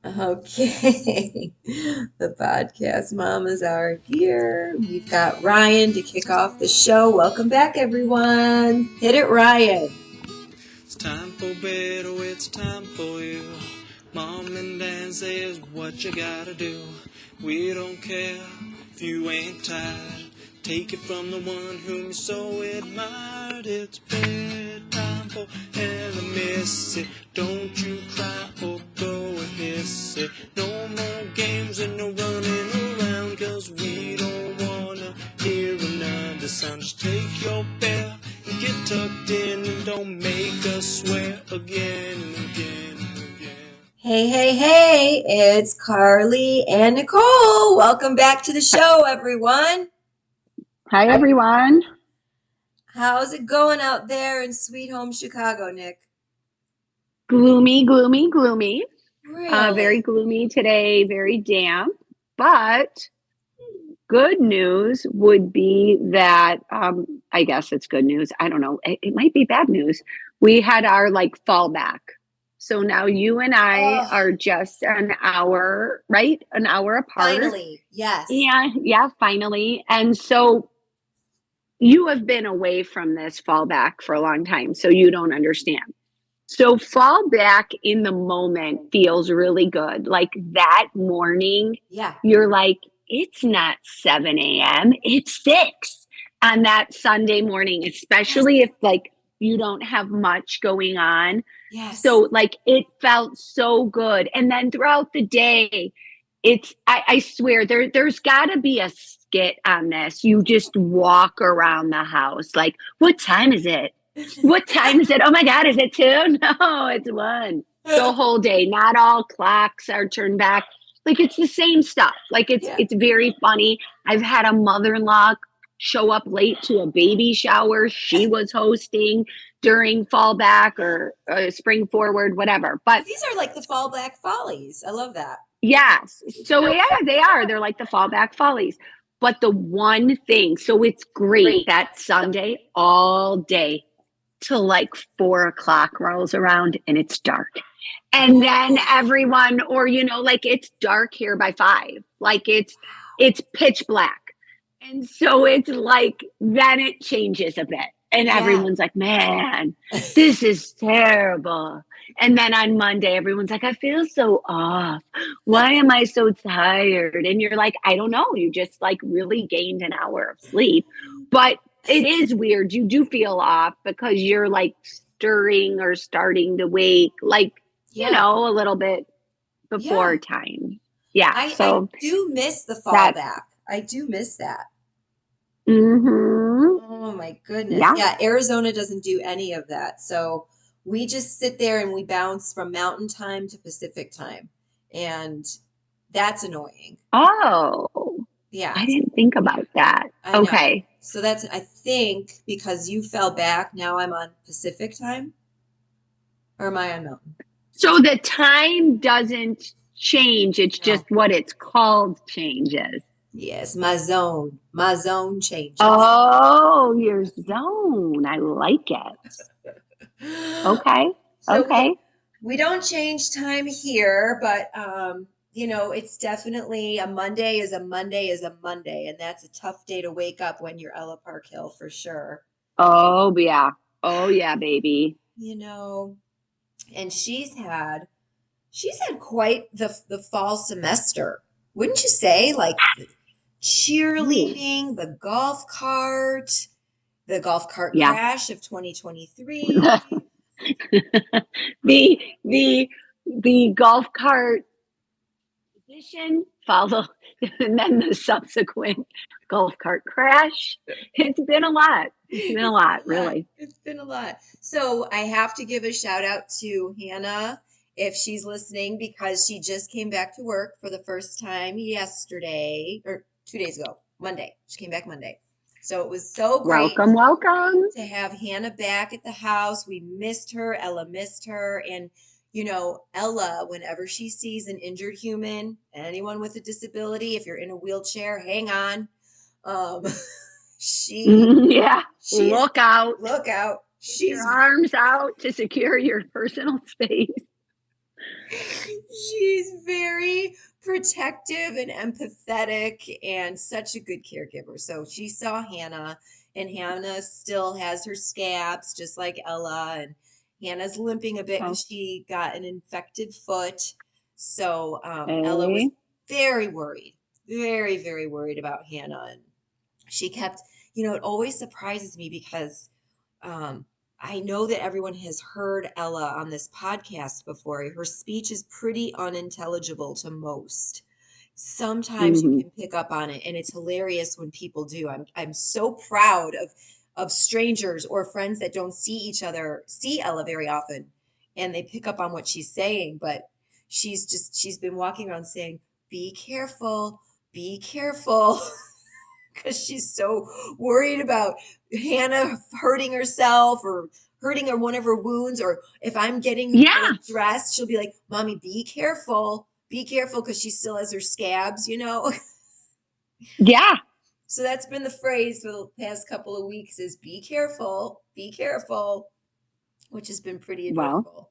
Okay. The podcast mamas are here. We've got Ryan to kick off the show. Welcome back, everyone. Hit it, Ryan. It's time for bed, oh, it's time for you. Mom and Dad says what you gotta do. We don't care if you ain't tired. Take it from the one whom you so admired. It's bedtime for Ella Missy. Don't you cry or go and hiss it. No more games and no running around, 'cause we don't wanna hear another sound. Just take your bear and get tucked in and don't make us swear again and again and again. Hey, hey, hey. It's Carly and Nicole. Welcome back to the show, everyone. Hi, everyone. How's it going out there in sweet home Chicago, Nick? Gloomy, gloomy, gloomy. Really? Very gloomy today, very damp. But good news would be that, I guess it's good news. I don't know. It might be bad news. We had our fallback. So now you and I are just an hour, right? An hour apart. Finally, yes. Yeah, finally. And so you have been away from this fallback for a long time, so you don't understand. So fall back in the moment feels really good. Like that morning, you're like, it's not 7 a.m., it's 6 on that Sunday morning, especially if you don't have much going on. Yes. So it felt so good. And then throughout the day, I swear there's got to be a skit on this. You just walk around the house like, what time is it? What time is it? Oh my God, is it 2? No, it's 1. The whole day. Not all clocks are turned back. It's the same stuff. It's very funny. I've had a mother-in-law show up late to a baby shower she was hosting during fallback or spring forward, whatever. But these are like the fallback follies. I love that. Yes. So yeah, they are. They're like the fallback follies. But the one thing, so it's great that Sunday all day till 4 o'clock rolls around and it's dark. And then everyone, or it's dark here by 5. It's pitch black. And so it's then it changes a bit. And everyone's like, man, this is terrible. And then on Monday, everyone's like, I feel so off. Why am I so tired? And you're like, I don't know. You just really gained an hour of sleep. But it is weird. You do feel off because you're stirring or starting to wake, a little bit before time. Yeah. I do miss the fallback. I do miss that. Mm-hmm. Oh my goodness. Yeah, Arizona doesn't do any of that. So we just sit there and we bounce from mountain time to Pacific time. And that's annoying. Oh. Yeah. I didn't think about that. Okay. So that's, I think, because you fell back, now I'm on Pacific time? Or am I on mountain? So the time doesn't change. It's just what it's called changes. Yes, my zone changes. Oh, your zone. I like it. Okay. So okay. We don't change time here, but it's definitely a Monday is a Monday is a Monday, and that's a tough day to wake up when you're Ella Park Hill for sure. Oh yeah. Oh yeah, baby. And she's had quite the fall semester, wouldn't you say? Cheerleading, the golf cart crash of 2023. the golf cart edition followed, and then the subsequent golf cart crash. It's been a lot. Really. It's been a lot. So I have to give a shout out to Hannah if she's listening, because she just came back to work for the first time yesterday or 2 days ago, Monday. She came back Monday. So it was so great. Welcome. To have Hannah back at the house. We missed her. Ella missed her. And, Ella, whenever she sees an injured human, anyone with a disability, if you're in a wheelchair, hang on. Look out. She's your arms out to secure your personal space. She's protective and empathetic and such a good caregiver. So she saw Hannah, and Hannah still has her scabs, just like Ella. And Hannah's limping a bit Oh, because she got an infected foot. So Ella was okay. very worried, very, very worried about Hannah. And she kept, it always surprises me because um, I know that everyone has heard Ella on this podcast before. Her speech is pretty unintelligible to most. Sometimes you Hmm. can pick up on it, and it's hilarious when people do. I'm so proud of strangers or friends that don't see Ella very often, and they pick up on what she's saying. But she's been walking around saying, "Be careful, be careful." Because she's so worried about Hannah hurting herself or hurting one of her wounds. Or if I'm getting Yeah, Ella dressed, she'll be like, "Mommy, be careful," because she still has her scabs. yeah. So that's been the phrase for the past couple of weeks is be careful, which has been pretty Well, adorable.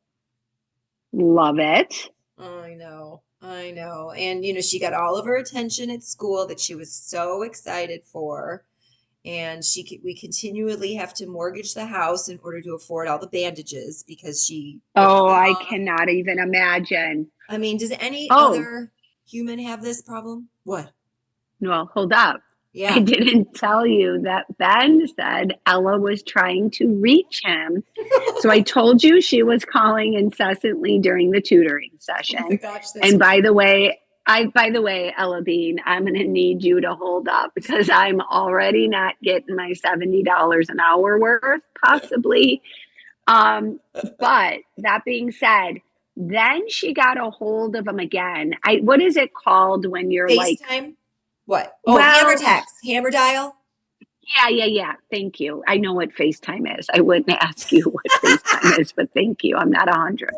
love it. I know. I know. And, she got all of her attention at school that she was so excited for. And we continually have to mortgage the house in order to afford all the bandages because she rips Oh, them I off. cannot even imagine. I mean, does any Oh, other human have this problem? What? well, hold up. I Yeah. didn't tell you that Ben said Ella was trying to reach him. So I told you she was calling incessantly during the tutoring Oh my session. gosh, that's And great. by the way, Ella Bean, I'm going to need you to hold up because I'm already not getting my $70 an hour worth, possibly. But that being said, then she got a hold of him again. What is it called when you're like, FaceTime? What? Oh, hammer well, text, hammer dial. yeah. Thank you. I know what FaceTime is. I wouldn't ask you what FaceTime is, but thank you. I'm not 100.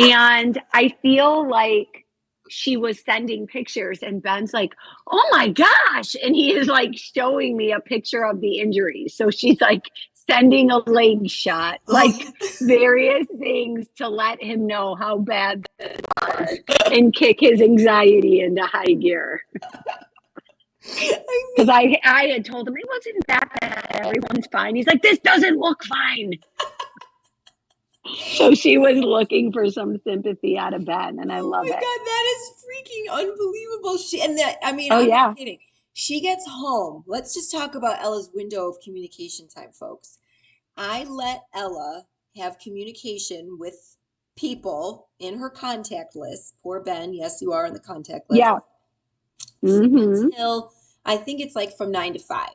And I feel like she was sending pictures, and Ben's like, "Oh my gosh." And he is like showing me a picture of the injury. So she's like sending a leg shot, like Oh, various things to let him know how bad this was and kick his anxiety into high gear. I Because mean, I had told him it wasn't that bad. Everyone's fine. He's like, this doesn't look fine. So she was looking for some sympathy out of Ben, and I oh love my it. God, that is freaking unbelievable. I mean, Oh I'm not yeah, kidding. She gets home. Let's just talk about Ella's window of communication time, folks. I let Ella have communication with people in her contact list. Poor Ben. Yes, you are on the contact list. yeah. Mm-hmm. Until I think it's like from 9 to 5.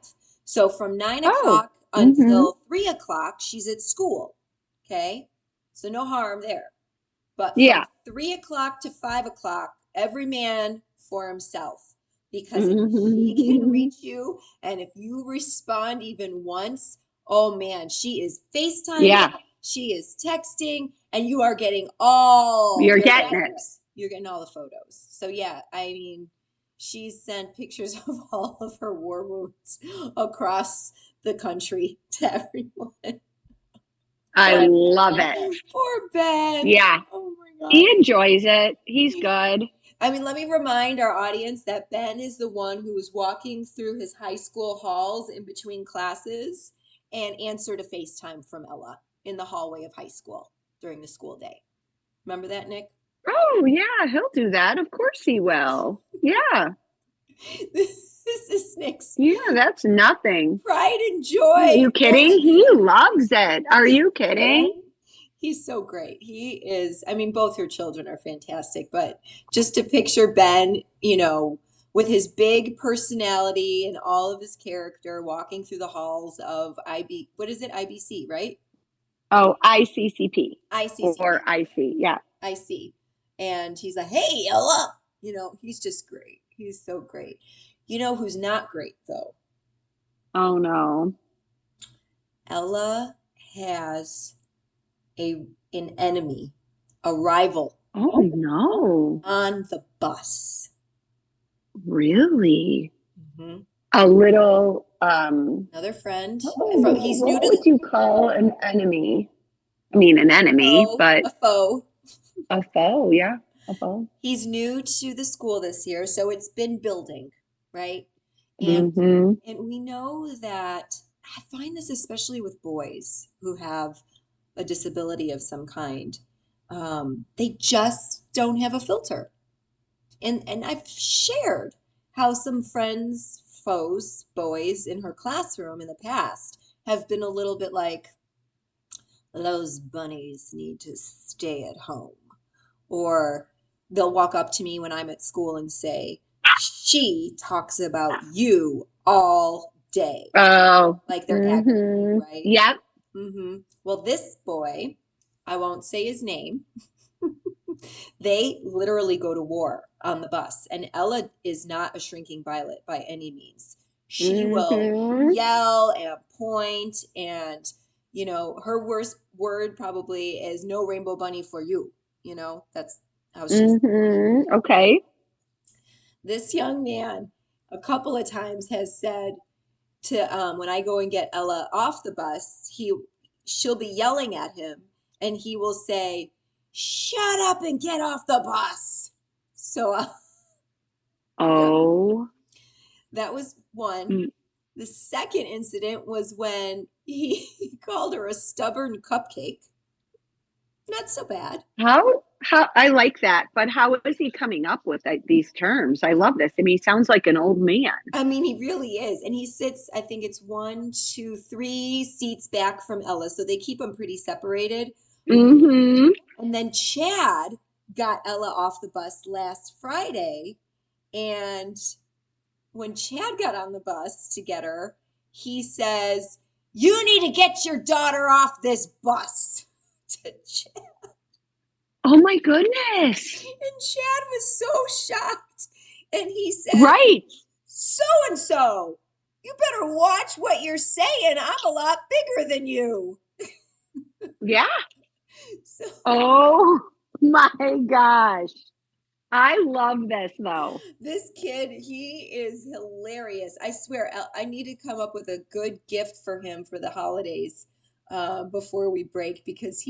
So from nine Oh, o'clock mm-hmm. until 3 o'clock, she's at school. Okay. So no harm there. But from Yeah. 3 o'clock to 5 o'clock, every man for himself. Because if she can Mm-hmm. reach you and if you respond even once, oh man, she is FaceTiming, Yeah, she is texting, and you are getting all you're the getting it. photos. You're getting all the photos. So yeah, I mean, she's sent pictures of all of her war wounds across the country to everyone. I But love it. poor Ben. Yeah, Oh my he God. enjoys it. He's good. I mean, let me remind our audience that Ben is the one who was walking through his high school halls in between classes and answered a FaceTime from Ella in the hallway of high school during the school day. Remember that, Nick? Oh yeah, he'll do that. Of course he will. Yeah, This is Nick's yeah. That's nothing. pride and Are joy. you kidding? He loves it. Are you kidding? He's so great. He is, I mean, both her children are fantastic, but just to picture Ben, with his big personality and all of his character walking through the halls of what is it? IBC, right? Oh, ICCP or ICCP. IC. Yeah. I see. And he's like, "Hey, Ella." He's just great. He's so great. You know who's not great though? Oh no. Ella has an enemy, a rival Oh no. on the bus. Really? Hmm. A little Another friend. He's new what to the would you call an enemy? I mean an enemy, foe, but a foe. a foe, yeah. Above. He's new to the school this year, so it's been building, right? And Mm-hmm. and we know that I find this especially with boys who have a disability of some kind. They just don't have a filter. And I've shared how some friends, foes, boys in her classroom in the past have been a little bit like, those bunnies need to stay at home. Or they'll walk up to me when I'm at school and say, she talks about you all day. Oh. Like they're aggravated, Mm-hmm. right? Yep. Well, this boy, I won't say his name, they literally go to war on the bus. And Ella is not a shrinking violet by any means. She will Mm-hmm. yell and point, and, her worst word probably is no rainbow bunny for you. That's how she's. Mm-hmm. Okay. This young man, a couple of times, has said to when I go and get Ella off the bus, she'll be yelling at him, and he will say, "Shut up and get off the bus." So, yeah, Oh. that was one. Mm. The second incident was when he called her a stubborn cupcake. Not so bad. How I like that, but how is he coming up with these terms? I love this. I mean, he sounds like an old man. I mean, he really is. And he sits, I think it's 3 seats back from Ella. So they keep him pretty separated. Mm-hmm. And then Chad got Ella off the bus last Friday. And when Chad got on the bus to get her, he says, "You need to get your daughter off this bus," to Chad. Oh my goodness. And Chad was so shocked. And he said, Right. "So and so, you better watch what you're saying. I'm a lot bigger than you." Yeah. So Oh my gosh. I love this though. this kid, he is hilarious. I swear, I need to come up with a good gift for him for the holidays before we break, because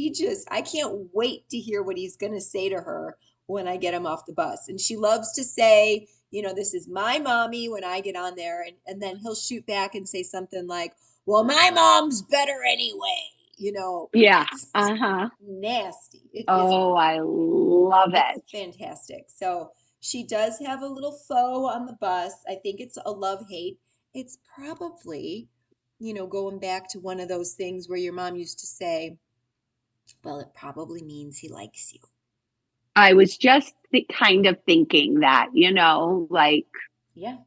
I can't wait to hear what he's going to say to her when I get him off the bus. And she loves to say, "This is my mommy," when I get on there. And then he'll shoot back and say something like, "Well, my mom's better anyway." Yeah. It's Uh-huh. nasty. Oh, I love It's it. fantastic. So she does have a little foe on the bus. I think it's a love hate. It's probably, going back to one of those things where your mom used to say, "Well, it probably means he likes you." I was just kind of thinking that, like, Yeah.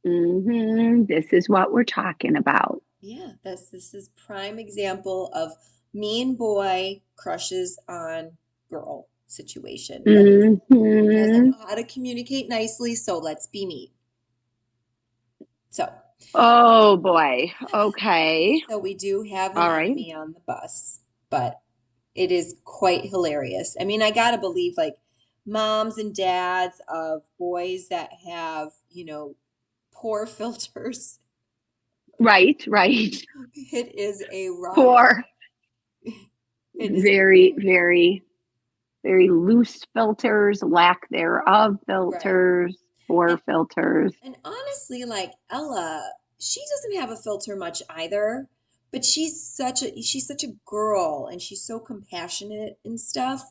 this is what we're talking about. Yeah. This is prime example of mean boy crushes on girl situation. But doesn't Mm-hmm. know how to communicate nicely, so let's be mean. So Oh boy. Okay. So we do have an All right. enemy on the bus, but it is quite hilarious. I mean, I gotta believe, like, moms and dads of boys that have, poor filters. Right, right. It is a riot. For It is very, very, very loose filters, lack thereof right. filters, poor And filters. and honestly, like Ella, she doesn't have a filter much either, but she's such a girl, and she's so compassionate and stuff.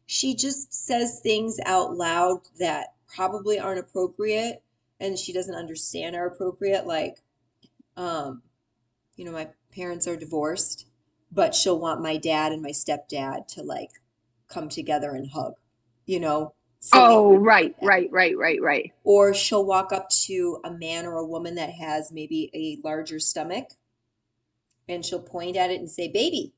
She just says things out loud that probably aren't appropriate, and she doesn't understand are appropriate. Like, um, my parents are divorced, but she'll want my dad and my stepdad to, like, come together and hug, silly Oh, things right, like that. right, right, right, right. Or she'll walk up to a man or a woman that has maybe a larger stomach, and she'll point at it and say, "Baby,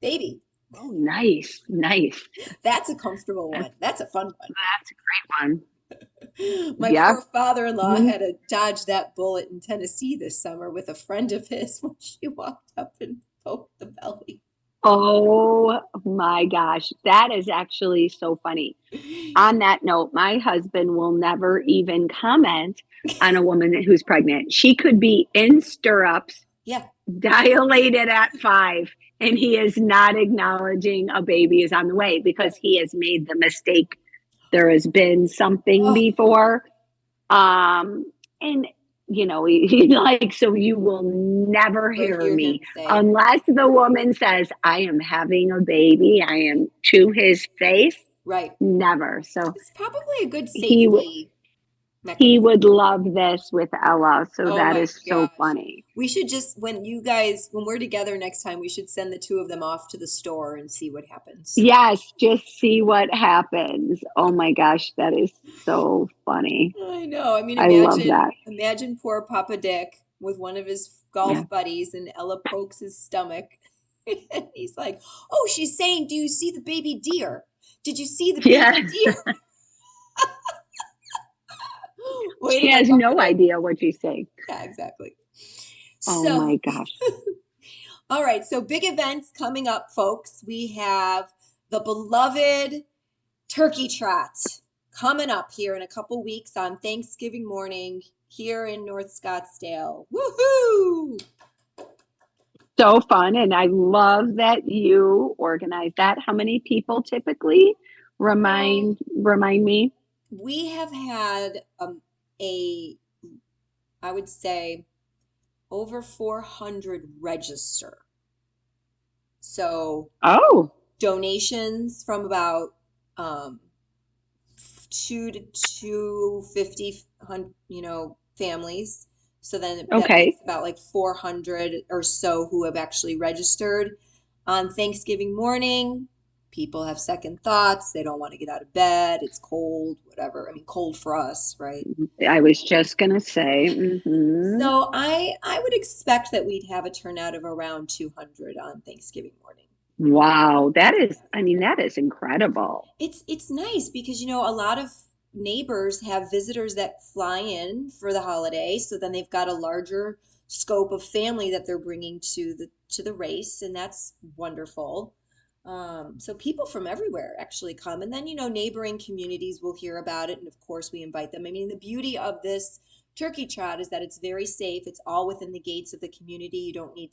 baby." Oh, nice, nice. That's a comfortable That's one. That's a fun that's a great one. one. My Yep. poor father-in-law Mhm. had to dodge that bullet in Tennessee this summer with a friend of his when she walked up and poked the belly. Oh my gosh, that is actually so funny. On that note, my husband will never even comment on a woman who's pregnant. She could be in stirrups, Yeah. dilated at 5, and he is not acknowledging a baby is on the way because Right. he has made the mistake there has been something Oh, before. And he's like, so you will never never hear hear him me say, unless the woman says, I am having a baby. I am to his face. right. Never. So It's probably a good he would safety he mechanism. would love this with Ella. So Oh that my is so gosh. funny. We should just, when we're together next time, we should send the two of them off to the store and see what happens. Yes, just see what happens. Oh my gosh, that is so funny. I know. I mean, I love that. imagine poor Papa Dick with one of his Yeah. golf buddies and Ella pokes his stomach. And he's like, "Oh, she's saying, do you see the baby deer? Did you see the baby Yeah. deer?" Way to She go, has Papa no Dick. idea what she's saying. Yeah, exactly. Oh So, my gosh. all right. So, big events coming up, folks. We have the beloved Turkey Trot coming up here in a couple weeks on Thanksgiving morning here in North Scottsdale. Woohoo! So fun. And I love that you organize that. How many people typically? Well, Remind me. we have had a, I would say, over 400 register. So Oh, donations from about um, 250, families. So then that makes okay. about like 400 or so who have actually registered. On Thanksgiving morning, people have second thoughts. They don't want to get out of bed. It's cold, whatever. I mean, cold for us, right? I was just gonna say, So I would expect that we'd have a turnout of around 200 on Thanksgiving morning. wow, that is incredible. It's nice because a lot of neighbors have visitors that fly in for the holiday, so then they've got a larger scope of family that they're bringing to the race, and that's wonderful. So people from everywhere actually come, and then neighboring communities will hear about it, and of course we invite them. I mean, the beauty of this Turkey Trot is that it's very safe. It's all within the gates of the community. You don't need,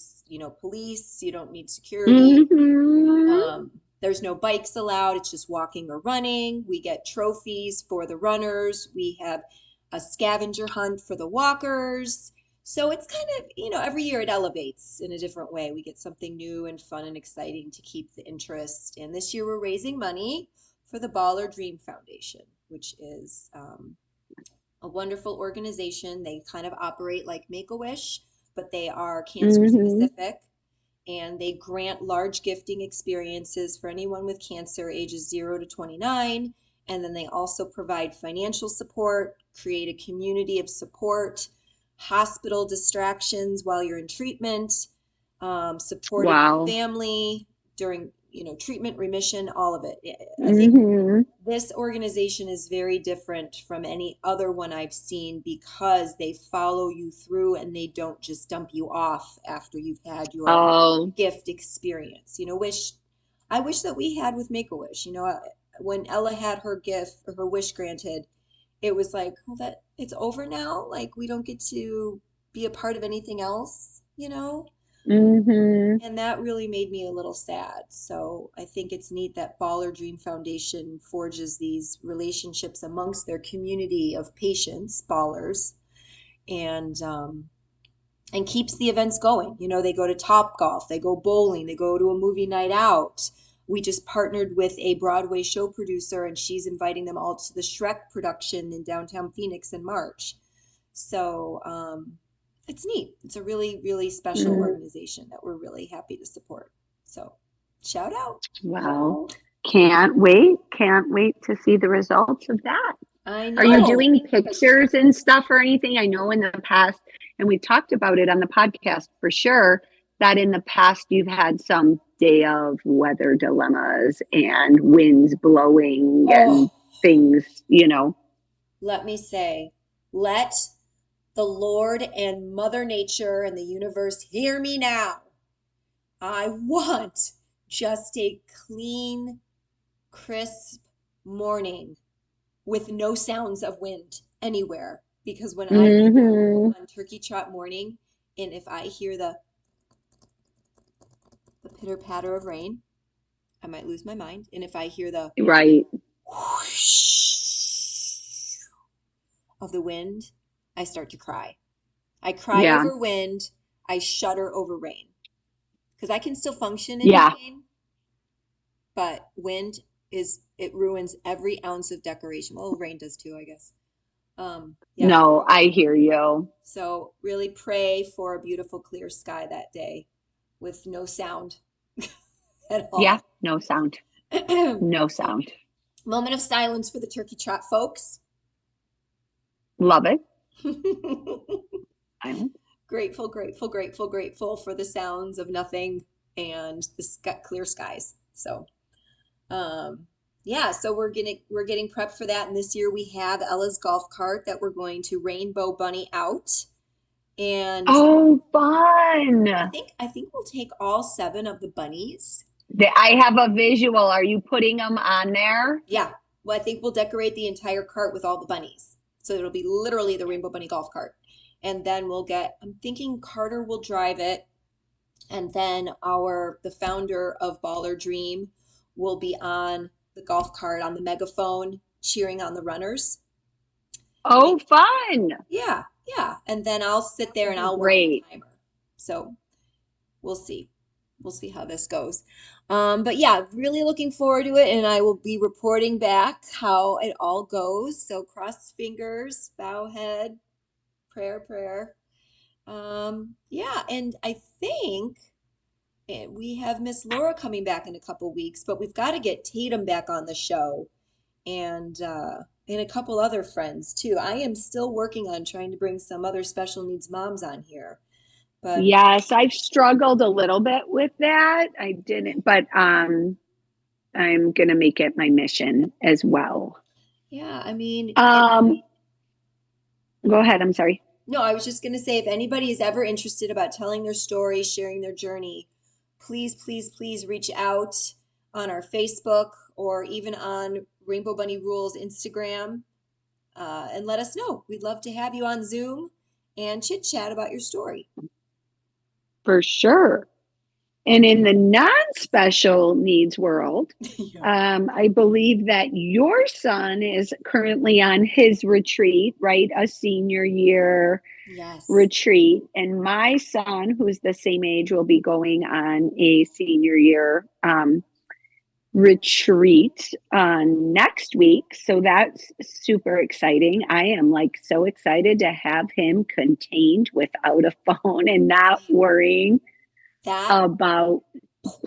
police. You don't need security. Hmm. There's no bikes allowed. It's just walking or running. We get trophies for the runners. We have a scavenger hunt for the walkers. So it's kind of, every year it elevates in a different way. We get something new and fun and exciting to keep the interest. And this year we're raising money for the Baller Dream Foundation, which is a wonderful organization. They kind of operate like Make-A-Wish, but they are cancer Hmm. specific, and they grant large gifting experiences for anyone with cancer ages 0 to 29. And then they also provide financial support, create a community of support, hospital distractions while you're in treatment, supporting the Wow. family during treatment, remission, all of it. I think Hmm. this organization is very different from any other one I've seen because they follow you through and they don't just dump you off after you've had your Oh. gift experience. I wish that we had with Make-A-Wish. When Ella had her gift or her wish granted, it was like, well, that it's over now. Like we don't get to be a part of anything else. Hmm. And that really made me a little sad. So I think it's neat that Baller Dream Foundation forges these relationships amongst their community of patients, ballers, and keeps the events going. They go to Top Golf, they go bowling, they go to a movie night out. We just partnered with a Broadway show producer, and she's inviting them all to the Shrek production in downtown Phoenix in March. So it's neat. It's a really, really special organization that we're really happy to support. So shout out. Wow. Can't wait. Can't wait to see the results of that. I Are you know. doing pictures and stuff or anything? I know in the past, and we've talked about it on the podcast for sure, that in the past you've had some day of weather dilemmas and winds blowing and Oh, things. let me say, let the Lord and Mother Nature and the universe hear me now. I want just a clean, crisp morning with no sounds of wind anywhere. Because when I get Hmm. on Turkey Trot morning, and if I hear the pitter patter of rain, I might lose my mind. And if I hear the Right. whoosh of the wind, I start to cry. I cry Yeah. over wind. I shudder over rain because I can still function in the Yeah. rain, but wind it ruins every ounce of decoration. Well, rain does too, I guess. Yeah. No, I hear you. So really pray for a beautiful clear sky that day with no sound at Yeah. all. No sound. No sound. Moment of silence for the Turkey Trot folks. Love it. Silence. Grateful, grateful, grateful, grateful for the sounds of nothing and the clear skies. So, um, yeah, so we're getting prepped for that. And this year we have Ella's golf cart that we're going to rainbow bunny out. And Oh, fun. I think we'll take all 7 of the bunnies. I have a visual. Are you putting them on there? Yeah. Well, I think we'll decorate the entire cart with all the bunnies. So it'll be literally the Rainbow Bunny golf cart. And then I'm thinking Carter will drive it. And then the founder of Baller Dream will be on the golf cart on the megaphone cheering on the runners. Oh, fun. Yeah, yeah. And then I'll sit there and Be I'll work the great. timer. So we'll see. We'll see how this goes. But yeah, really looking forward to it, and I will be reporting back how it all goes. So cross fingers, bow head, prayer, prayer. Yeah, and I think we have Miss Laura coming back in a couple weeks, but we've got to get Tatum back on the show and a couple other friends too. I am still working on trying to bring some other special needs moms on here, but Yes, I've struggled a little bit with that. I didn't, but I'm gonna make it my mission as well. yeah, I mean, Um, Go ahead. I'm sorry. no, I was just going to say if anybody is ever interested about telling their story, sharing their journey, please, please, please reach out on our Facebook or even on Rainbow Bunny Rules Instagram and let us know. We'd love to have you on Zoom and chit chat about your story. For sure. And in the non-special needs world, Yeah. I believe that your son is currently on his retreat, right? A senior year Yes. retreat. And my son, who's the same age, will be going on a senior year retreat next week. So that's super exciting. I am like so excited to have him contained without a phone and not worrying That, about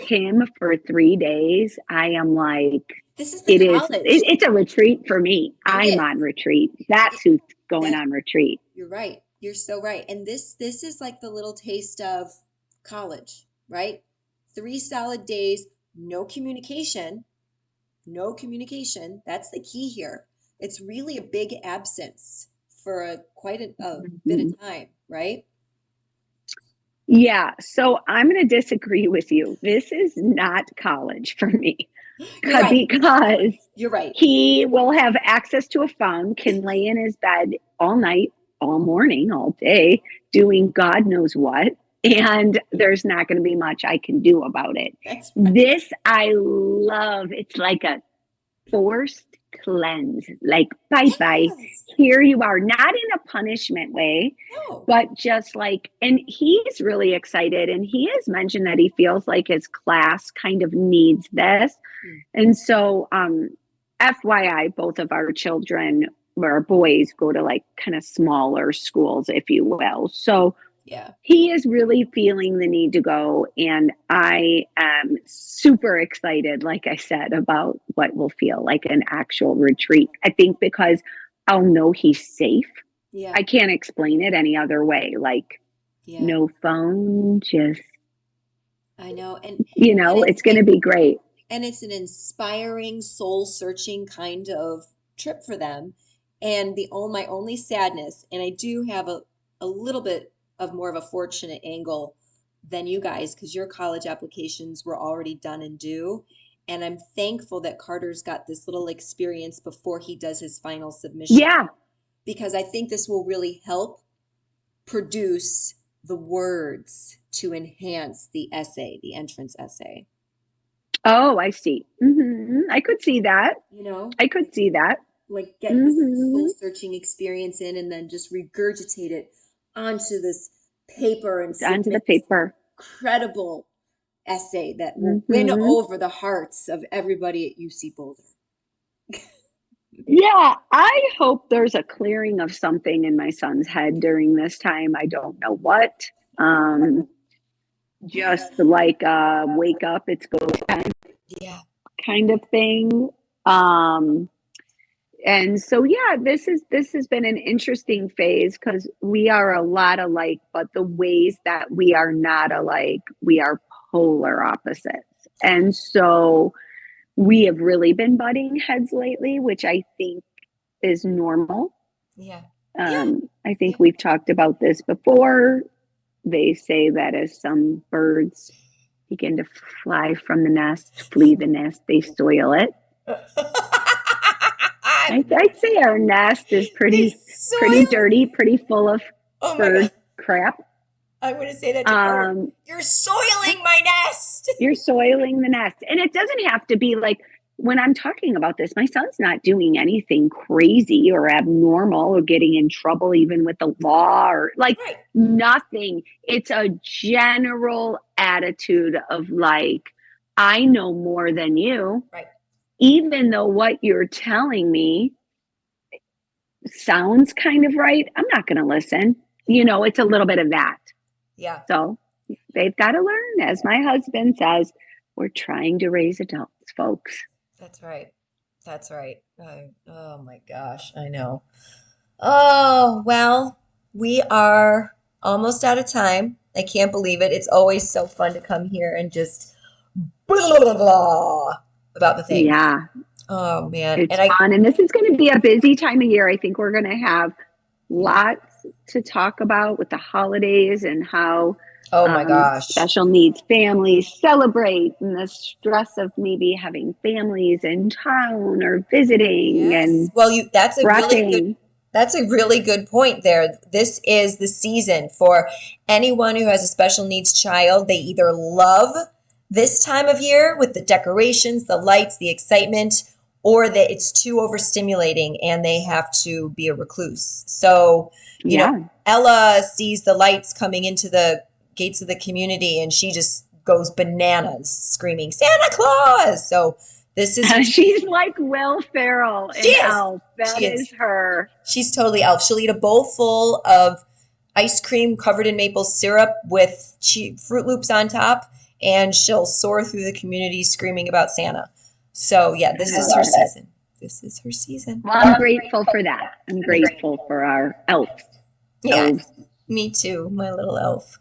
him for 3 days. I am like, this is the it is, college. it's a retreat for me. It I'm is. on retreat. It, That's who's going that on retreat. You're right. You're so right. And this is like the little taste of college, right? 3 solid days, no communication, no communication. That's the key here. It's really a big absence for quite a bit Mhm. of time, right? Yeah. So I'm going to disagree with you. This is not college for me You're right. because You're right. he will have access to a phone, can lay in his bed all night, all morning, all day, doing God knows what. And there's not going to be much I can do about it. That's right. This I love. It's like a forced cleanse. Like, bye bye. Yes. Here you are, not in a punishment way, No. but just like, and he's really excited. And he has mentioned that he feels like his class kind of needs this. Mm. And so, FYI, both of our children, our boys, go to like kind of smaller schools, if you will. So Yeah. he is really feeling the need to go. And I am super excited, like I said, about what will feel like an actual retreat. I think because I'll know he's safe. Yeah. I can't explain it any other way. Like, Yeah. no phone, just, I know. And it's going to be great. it's an inspiring, soul-searching kind of trip for them. And my only sadness, and I do have a little bit of more of a fortunate angle than you guys, because your college applications were already done and due. And I'm thankful that Carter's got this little experience before he does his final submission, Yeah. because I think this will really help produce the words to enhance the essay, the entrance essay. Oh, I see. I could see that. You know, I could see that. like get this soul searching experience in and then just regurgitate it onto this paper and Onto the submit this paper. incredible essay that will win over the hearts of everybody at UC Boulder. Yeah, I hope there's a clearing of something in my son's head during this time. I don't know what. Just like wake up, it's go time Yeah. kind of thing. And so yeah, this has been an interesting phase because we are a lot alike, but the ways that we are not alike, we are polar opposites. And so we have really been butting heads lately, which I think is normal. Yeah. I think we've talked about this before. They say that as some birds begin to fly from the nest, flee the nest, they soil it. I'd say our nest is pretty dirty, pretty full of bird crap. I'm going to say that to Carter. You're soiling my nest. You're soiling the nest. And it doesn't have to be like, when I'm talking about this, my son's not doing anything crazy or abnormal or getting in trouble even with the law or like nothing. It's a general attitude of like, I know more than you. Right. Even though what you're telling me sounds kind of right, I'm not going to listen. You know, it's a little bit of that. Yeah. So they've got to learn. As my husband says, we're trying to raise adults, folks. That's right. That's right. Oh my gosh, I know. Oh, well, we are almost out of time. I can't believe it. It's always so fun to come here and just blah, blah, blah, about the things. Yeah. Oh, man. It's fun. And this is going to be a busy time of year. I think we're going to have lots to talk about with the holidays and how oh my gosh, special needs families celebrate and the stress of maybe having families in town or visiting. Yes. And well, that's a really good point there. This is the season for anyone who has a special needs child. They either love this time of year with the decorations, the lights, the excitement, or that it's too overstimulating and they have to be a recluse. So, you know, Ella sees the lights coming into the gates of the community and she just goes bananas screaming, Santa Claus! So this is... she's like Will Ferrell in Elf. That is her. She's totally Elf. She'll eat a bowl full of ice cream covered in maple syrup with Fruit Loops on top, and she'll soar through the community screaming about Santa. So, yeah, this is her season. This is her season. Well, I'm grateful for that. I'm grateful for our elves. Yeah, me too, my little elf.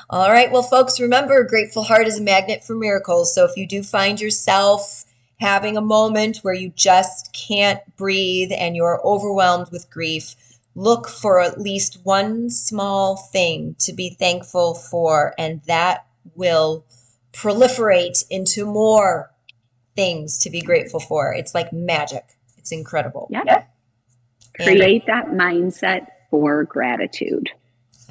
All right, well, folks, remember, a grateful heart is a magnet for miracles. So if you do find yourself having a moment where you just can't breathe and you're overwhelmed with grief, look for at least one small thing to be thankful for, and that will proliferate into more things to be grateful for. It's like magic. It's incredible. Yeah. Create that mindset for gratitude.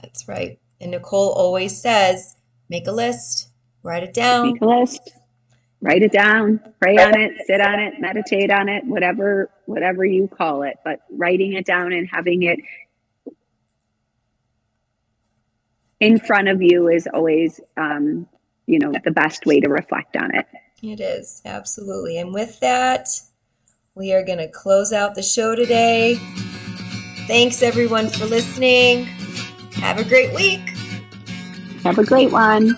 That's right. And Nicole always says, make a list, write it down. Make a list, write it down, pray on it, sit on it, meditate on it, whatever you call it. But writing it down and having it in front of you is always, the best way to reflect on it. It is, absolutely. And with that, we are going to close out the show today. Thanks, everyone, for listening. Have a great week. Have a great one.